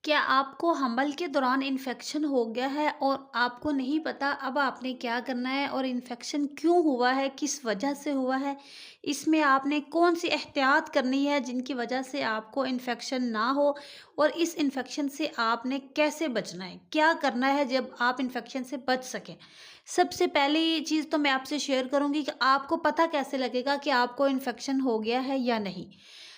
क्या आपको हमल के दौरान इन्फेक्शन हो गया है और आपको नहीं पता अब आपने क्या करना है और इन्फेक्शन क्यों हुआ है, किस वजह से हुआ है? इसमें आपने कौन-सी एहतियात करनी है जिनकी वजह से आपको इन्फेक्शन ना हो और इस इन्फेक्शन से आपने कैसे बचना है? क्या करना है जब आप इन्फेक्शन से बच सकें? सबसे पहली चीज़ तो मैं आपसे शेयर करूँगी कि आपको पता कैसे लगेगा कि आपको इन्फेक्शन हो गया है या नहीं?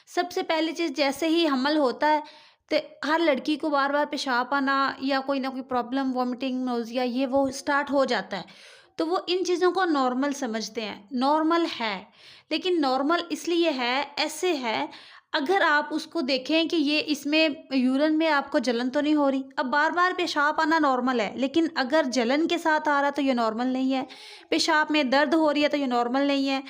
सबसे पहली चीज़ जैसे ही हमल होता है तो हर लड़की को बार-बार पेशाब आना या कोई ना कोई प्रॉब्लम वॉमिटिंग, नोज़िया ये वो स्टार्ट हो जाता है। तो वो इन चीज़ों को नॉर्मल समझते हैं, नॉर्मल है। लेकिन नॉर्मल इसलिए है, ऐसे है अगर आप उसको देखें कि ये इसमें यूरिन में आपको जलन तो नहीं हो रही। अब बार-बार पेशाब आना नॉर्मल है, लेकिन अगर जलन के साथ आ रहा है तो ये नॉर्मल नहीं है। पेशाब में दर्द हो रही है तो ये नॉर्मल नहीं है।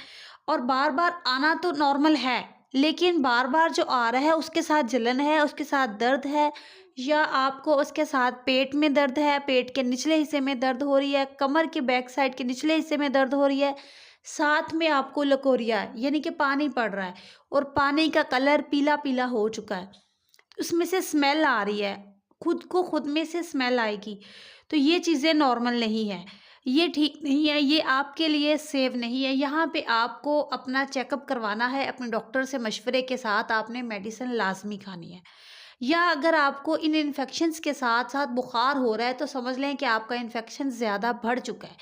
और बार-बार आना तो नॉर्मल है, लेकिन बार-बार जो आ रहा है उसके साथ जलन है, उसके साथ दर्द है या आपको उसके साथ पेट में दर्द है, पेट के निचले हिस्से में दर्द हो रही है, कमर के बैक साइड के निचले हिस्से में दर्द हो रही है, साथ में आपको लकोरिया है, यानी कि पानी पड़ रहा है और पानी का कलर पीला-पीला हो चुका है। उसमें से स्मेल आ रही है, खुद को खुद में से स्मेल आएगी। तो ये चीज़ें नॉर्मल नहीं है, ये ठीक नहीं है, ये आपके लिए सेफ नहीं है। यहाँ पे आपको अपना चेकअप करवाना है, अपने डॉक्टर से मशवरे के साथ आपने मेडिसिन लाज़मी खानी है। या अगर आपको इन इन्फेक्शंस के साथ-साथ बुखार हो रहा है, तो समझ लें कि आपका इन्फेक्शन ज़्यादा बढ़ चुका है,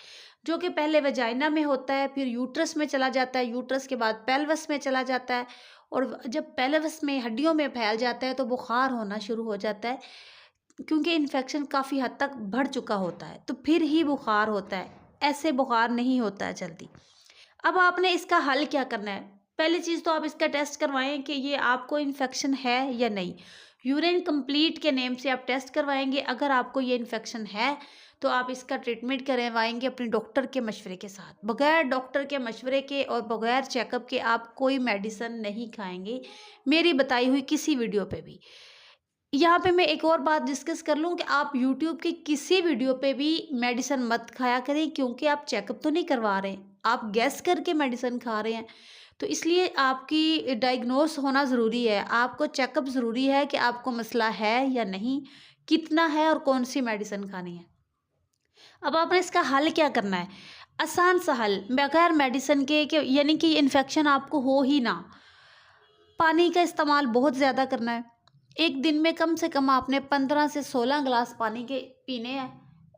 जो कि पहले वजाइना में होता है, फिर यूट्रस में चला जाता है, यूट्रस के बाद पेल्विस में चला जाता है और जब पेल्विस में हड्डियों में फैल जाता है, तो बुखार होना शुरू हो जाता है, क्योंकि इन्फेक्शन काफ़ी हद तक बढ़ चुका होता है, तो फिर ही बुखार होता है, ऐसे बुखार नहीं होता है जल्दी। अब आपने इसका हल क्या करना है? पहली चीज़ तो आप इसका टेस्ट करवाएँ कि ये आपको इन्फेक्शन है या नहीं। यूरिन कंप्लीट के नेम से आप टेस्ट करवाएँगे, अगर आपको ये इन्फेक्शन है, तो आप इसका ट्रीटमेंट करवाएँगे अपने डॉक्टर के मशवरे के साथ। बगैर डॉक्टर के मशवरे के और बगैर चेकअप के आप कोई मेडिसिन नहीं खाएँगे, मेरी बताई हुई किसी वीडियो पे भी। यहाँ पे मैं एक और बात डिस्कस कर लूँ कि आप यूट्यूब के किसी वीडियो पे भी मेडिसिन मत खाया करें, क्योंकि आप चेकअप तो नहीं करवा रहे हैं, आप गेस करके मेडिसिन खा रहे हैं। तो इसलिए आपकी डायग्नोस होना ज़रूरी है, आपको चेकअप ज़रूरी है कि आपको मसला है या नहीं, कितना है और कौन-सी मेडिसिन खानी है। अब आपने इसका हल क्या करना है? आसान सा हल, बगैर मेडिसिन के कि यानी कि इन्फेक्शन आपको हो ही ना। पानी का इस्तेमाल बहुत ज़्यादा करना है। एक दिन में कम से कम आपने 15 से 16 ग्लास पानी के पीने हैं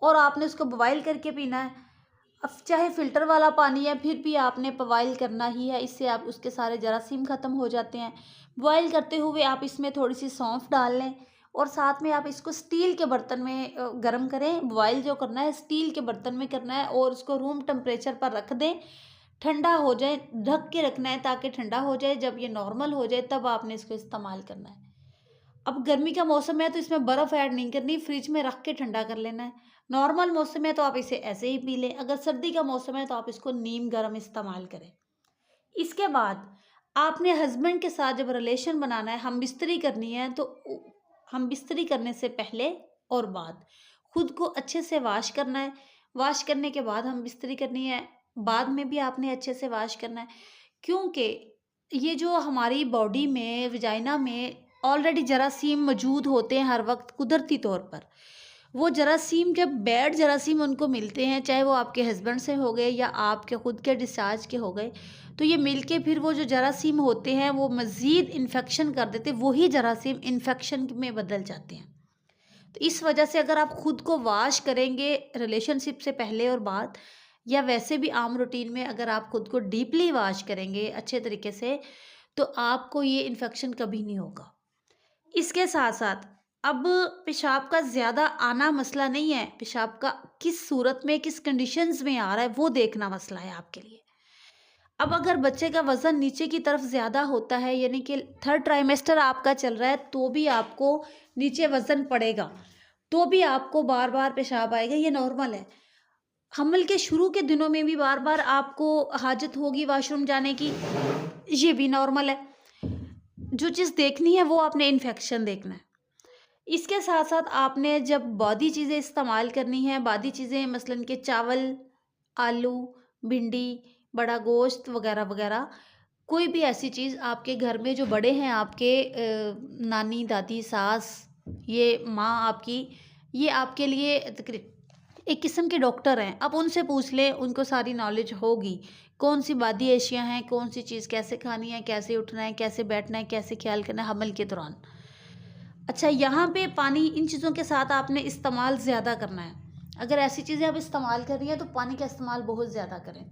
और आपने उसको बॉयल करके पीना है। अब चाहे फ़िल्टर वाला पानी है, फिर भी आपने बॉयल करना ही है, इससे आप उसके सारे जरासीम ख़त्म हो जाते हैं। बॉयल करते हुए आप इसमें थोड़ी-सी सौंफ डाल लें और साथ में आप इसको स्टील के बर्तन में गरम करें। बॉयल जो करना है स्टील के बर्तन में करना है और उसको रूम टेम्परेचर पर रख दें। ठंडा हो जाए, ढक के रखना है ताकि ठंडा हो जाए, जब ये नॉर्मल हो जाए तब आपने इसको इस्तेमाल करना है। अब गर्मी का मौसम है तो इसमें बर्फ़ ऐड नहीं करनी, फ्रिज में रख के ठंडा कर लेना है। नॉर्मल मौसम है तो आप इसे ऐसे ही पी लें, अगर सर्दी का मौसम है तो आप इसको नीम गर्म इस्तेमाल करें। इसके बाद आपने हस्बैंड के साथ जब रिलेशन बनाना है, हम बिस्तरी करनी है, तो हम बिस्तरी करने से पहले और बाद खुद को अच्छे से वॉश करना है। वॉश करने के बाद हम बिस्तरी करनी है, बाद में भी आपने अच्छे से वॉश करना है, क्योंकि ये जो हमारी बॉडी में वजाइना में ऑलरेडी जरासीम मौजूद होते हैं हर वक्त कुदरती तौर पर। वो जरासीम जब बैड जरासीम उनको मिलते हैं, चाहे वो आपके हस्बैंड से हो गए या आपके खुद के डिस्चार्ज के हो गए, तो ये मिलके फिर वो जो जरासीम होते हैं वो मज़ीद इन्फेक्शन कर देते हैं, वही जरासीम इन्फेक्शन में बदल जाते हैं। तो इस वजह से अगर आप खुद को वॉश करेंगे रिलेशनशिप से पहले और बाद, या वैसे भी आम रूटीन में अगर आप खुद को डीपली वॉश करेंगे अच्छे तरीके से, तो आपको ये इन्फेक्शन कभी नहीं होगा। इसके साथ-साथ अब पेशाब का ज़्यादा आना मसला नहीं है, पेशाब का किस सूरत में, किस कंडीशंस में आ रहा है, वो देखना मसला है आपके लिए। अब अगर बच्चे का वज़न नीचे की तरफ ज़्यादा होता है, यानी कि थर्ड ट्राइमेस्टर आपका चल रहा है, तो भी आपको नीचे वज़न पड़ेगा, तो भी आपको बार-बार पेशाब आएगा, ये नॉर्मल है। हमल के शुरू के दिनों में भी बार-बार आपको हाजत होगी वॉशरूम जाने की, ये भी नॉर्मल है। जो चीज़ देखनी है वो आपने इन्फेक्शन देखना है। इसके साथ-साथ आपने जब बादी चीज़ें इस्तेमाल करनी है, बादी चीज़ें मसलन के चावल, आलू, भिंडी, बड़ा गोश्त वग़ैरह-वग़ैरह, कोई भी ऐसी चीज़ आपके घर में जो बड़े हैं आपके नानी, दादी, सास ये माँ आपकी, ये आपके लिए एक किस्म के डॉक्टर हैं। आप उनसे पूछ लें, उनको सारी नॉलेज होगी। कौन-सी बादी एशिया हैं, कौन-सी चीज़ कैसे खानी है, कैसे उठना है, कैसे बैठना है, कैसे ख़्याल करना है हमल के दौरान। अच्छा, यहाँ पे पानी इन चीज़ों के साथ आपने इस्तेमाल ज़्यादा करना है। अगर ऐसी चीज़ें आप इस्तेमाल कर रही हैं, तो पानी का इस्तेमाल बहुत ज़्यादा करें।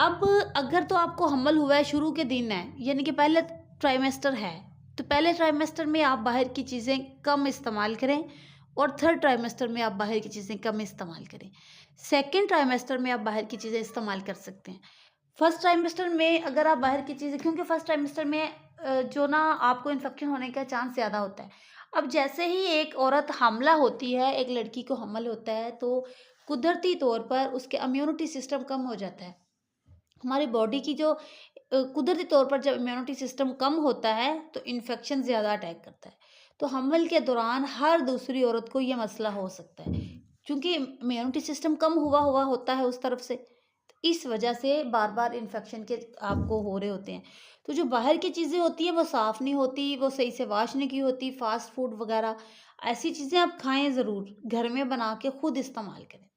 अब अगर तो आपको हमल हुआ है, शुरू के दिन है, यानी कि पहले ट्राइमेस्टर है, तो पहले ट्राइमेस्टर में आप बाहर की चीज़ें कम इस्तेमाल करें और थर्ड ट्राइमेस्टर में आप बाहर की चीज़ें कम इस्तेमाल करें। सेकंड ट्राइमेस्टर में आप बाहर की चीज़ें इस्तेमाल कर सकते हैं। फर्स्ट ट्राइमेस्टर में अगर आप बाहर की चीज़ें, क्योंकि फर्स्ट ट्राइमेस्टर में जो ना आपको इन्फेक्शन होने का चांस ज़्यादा होता है। अब जैसे ही एक औरत हामला होती है, एक लड़की को हमल होता है, तो कुदरती तौर पर उसके इम्यूनिटी सिस्टम कम हो जाता है। हमारी बॉडी की जो कुदरती तौर पर जब इम्यूनिटी सिस्टम कम होता है, तो इन्फेक्शन ज़्यादा अटैक करता है। तो हमल के दौरान हर दूसरी औरत को ये मसला हो सकता है, क्योंकि इम्यूनिटी सिस्टम कम हुआ हुआ होता है उस तरफ से। तो इस वजह से बार-बार इन्फेक्शन के आपको हो रहे होते हैं। तो जो बाहर की चीज़ें होती हैं, वो साफ़ नहीं होती, वो सही से वॉश नहीं की होती, फ़ास्ट फूड वग़ैरह, ऐसी चीज़ें आप खाएँ ज़रूर, घर में बना के खुद इस्तेमाल करें।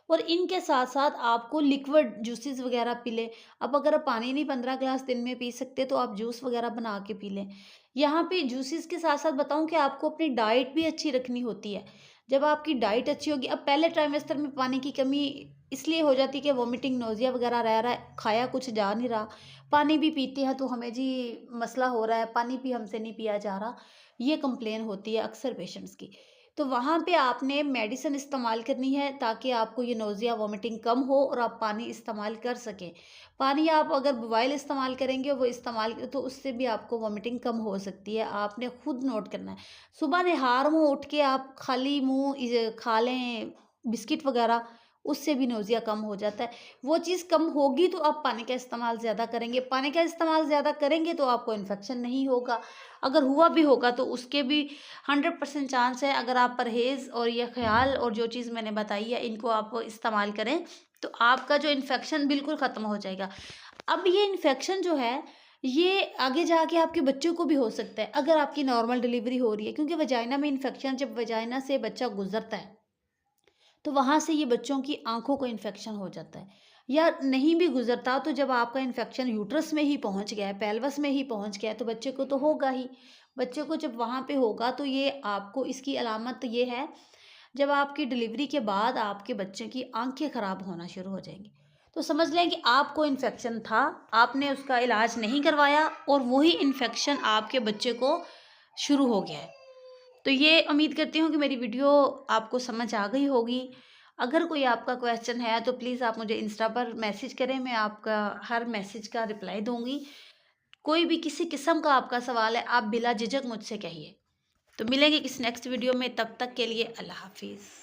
और इनके साथ-साथ आपको लिक्विड जूसेस वगैरह पी लें। अब अगर आप पानी नहीं 15 ग्लास दिन में पी सकते, तो आप जूस वगैरह बना के पी लें। यहाँ पे जूसेस के साथ-साथ बताऊँ कि आपको अपनी डाइट भी अच्छी रखनी होती है। जब आपकी डाइट अच्छी होगी, अब पहले ट्राइमेस्टर में पानी की कमी इसलिए हो जाती है कि वॉमिटिंग, नोज़िया वगैरह रह रहा है, खाया कुछ जा नहीं रहा। पानी भी पीते हैं तो हमें जी मसला हो रहा है, पानी भी हमसे नहीं पिया जा रहा। ये कंप्लेन होती है अक्सर पेशेंट्स की। तो वहाँ पे आपने मेडिसिन इस्तेमाल करनी है, ताकि आपको ये नोज़िया वॉमिटिंग कम हो और आप पानी इस्तेमाल कर सकें। पानी आप अगर बॉयल इस्तेमाल करेंगे, वो इस्तेमाल तो उससे भी आपको वॉमिटिंग कम हो सकती है। आपने खुद नोट करना है। सुबह निहार-मुँह उठ के आप खाली मुँह खा लें बिस्किट वगैरह, उससे भी नोज़िया कम हो जाता है। वो चीज़ कम होगी तो आप पानी का इस्तेमाल ज़्यादा करेंगे। पानी का इस्तेमाल ज़्यादा करेंगे तो आपको इन्फेक्शन नहीं होगा। अगर हुआ भी होगा तो उसके भी 100% चांस है, अगर आप परहेज़ और ये ख़्याल और जो चीज़ मैंने बताई है, इनको आप इस्तेमाल करें, तो आपका जो इन्फेक्शन बिल्कुल ख़त्म हो जाएगा। अब ये इन्फेक्शन जो है, ये आगे जाके आपके बच्चों को भी हो सकता है, अगर आपकी नॉर्मल डिलीवरी हो रही है, क्योंकि वजाइना में इन्फेक्शन, जब वजाइना से बच्चा गुज़रता है, तो वहाँ से ये बच्चों की आँखों को इन्फेक्शन हो जाता है। या नहीं भी गुज़रता, तो जब आपका इन्फेक्शन यूट्रस में ही पहुँच गया है, पेल्विस में ही पहुँच गया है, तो बच्चे को तो होगा ही। बच्चे को जब वहाँ पे होगा, तो ये आपको इसकी अलामत ये है, जब आपकी डिलीवरी के बाद आपके बच्चे की आँखें ख़राब होना शुरू हो जाएँगी। तो समझ लें कि आपको इन्फेक्शन था, आपने उसका इलाज नहीं करवाया और वही इन्फेक्शन आपके बच्चे को शुरू हो गया है। तो ये उम्मीद करती हूँ कि मेरी वीडियो आपको समझ आ गई होगी। अगर कोई आपका क्वेश्चन है, तो प्लीज़ आप मुझे इंस्टा पर मैसेज करें, मैं आपका हर मैसेज का रिप्लाई दूँगी। कोई भी किसी किस्म का आपका सवाल है, आप बिला झिझक मुझसे कहिए। तो मिलेंगे किसी नेक्स्ट वीडियो में, तब तक के लिए अल्लाह हाफ़िज़।